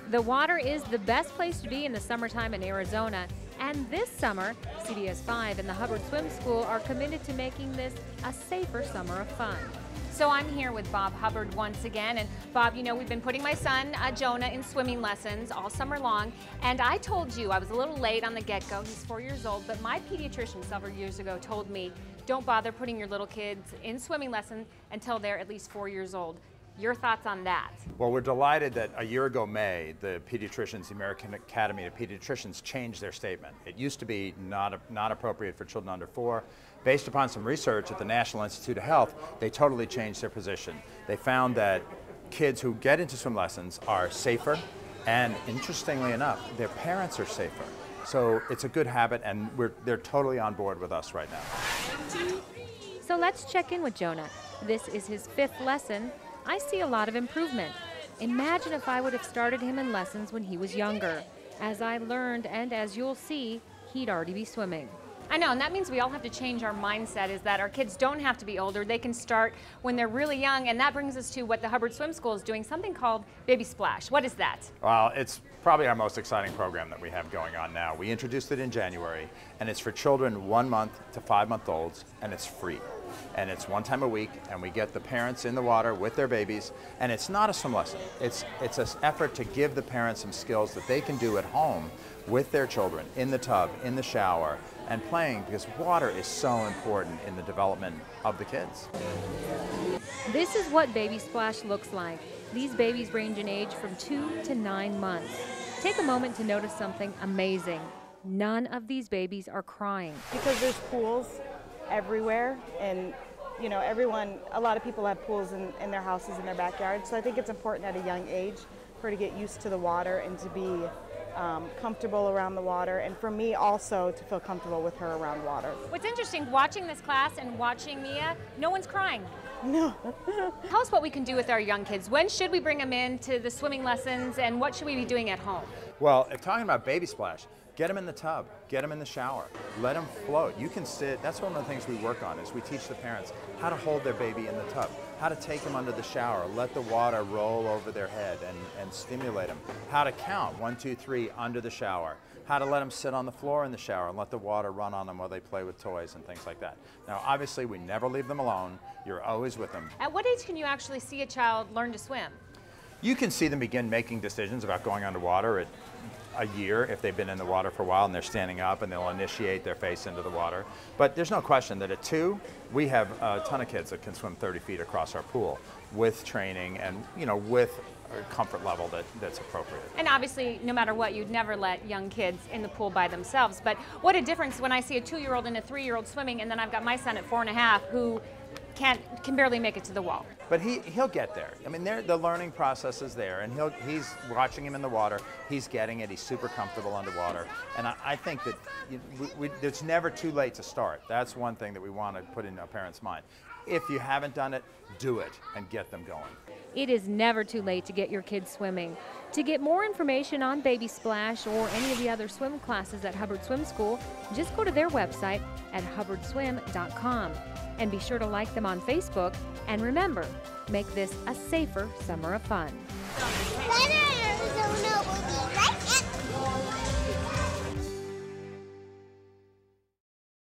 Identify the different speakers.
Speaker 1: The water is the best place to be in the summertime in Arizona, and this summer, CBS 5 and the Hubbard Swim School are committed to making this a safer summer of fun. So I'm here with Bob Hubbard once again, and Bob, you know, we've been putting my son Jonah in swimming lessons all summer long, and I told you I was a little late on the get-go. He's 4 years old, but my pediatrician several years ago told me, don't bother putting your little kids in swimming lessons until they're at least 4 years old. Your thoughts on that?
Speaker 2: Well, we're delighted that a year ago May, the pediatricians, the American Academy of Pediatricians, changed their statement. It used to be not appropriate for children under 4. Based upon some research at the National Institute of Health, they totally changed their position. They found that kids who get into swim lessons are safer, and interestingly enough, their parents are safer. So it's a good habit, and they're totally on board with us right now.
Speaker 1: So let's check in with Jonah. This is his 5th lesson. I see a lot of improvement. Imagine if I would have started him in lessons when he was younger. As I learned, and as you'll see, he'd already be swimming. I know, and that means we all have to change our mindset, is that our kids don't have to be older. They can start when they're really young, and that brings us to what the Hubbard Swim School is doing, something called Baby Splash. What is that?
Speaker 2: Well, it's probably our most exciting program that we have going on now. We introduced it in January, and it's for children 1 month to 5 month olds, and it's free. And it's one time a week, and we get the parents in the water with their babies, and it's not a swim lesson. It's an effort to give the parents some skills that they can do at home with their children, in the tub, in the shower, and playing, because water is so important in the development of the kids.
Speaker 1: This is what Baby Splash looks like. These babies range in age from 2 to 9 months. Take a moment to notice something amazing. None of these babies are crying.
Speaker 3: Because there's pools everywhere, and you know, a lot of people have pools in their houses, in their backyards, so I think it's important at a young age for her to get used to the water and to be comfortable around the water, and for me also to feel comfortable with her around water.
Speaker 1: What's interesting, watching this class and watching Mia, no one's crying.
Speaker 3: No.
Speaker 1: Tell us what we can do with our young kids. When should we bring them in to the swimming lessons, and what should we be doing at home?
Speaker 2: Well, if talking about Baby Splash, get them in the tub, get them in the shower, let them float. You can sit, that's one of the things we work on, is we teach the parents how to hold their baby in the tub, how to take them under the shower, let the water roll over their head and stimulate them, how to count 1, 2, 3 under the shower, how to let them sit on the floor in the shower and let the water run on them while they play with toys and things like that. Now, obviously, we never leave them alone. You're always with them.
Speaker 1: At what age can you actually see a child learn to swim?
Speaker 2: You can see them begin making decisions about going underwater at a year if they've been in the water for a while and they're standing up, and they'll initiate their face into the water. But there's no question that at 2, we have a ton of kids that can swim 30 feet across our pool with training and, you know, with a comfort level that's appropriate.
Speaker 1: And obviously, no matter what, you'd never let young kids in the pool by themselves. But what a difference when I see a 2-year-old and a 3-year-old swimming, and then I've got my son at 4.5 who can barely make it to the wall.
Speaker 2: But he'll get there. I mean, the learning process is there, and he's watching him in the water. He's getting it. He's super comfortable underwater. And I think that it's never too late to start. That's one thing that we want to put in a parent's mind. If you haven't done it, do it and get them going.
Speaker 1: It is never too late to get your kids swimming. To get more information on Baby Splash or any of the other swim classes at Hubbard Swim School, just go to their website at hubbardswim.com. And be sure to like them on Facebook. And remember, make this a safer summer of fun.
Speaker 4: Arizona.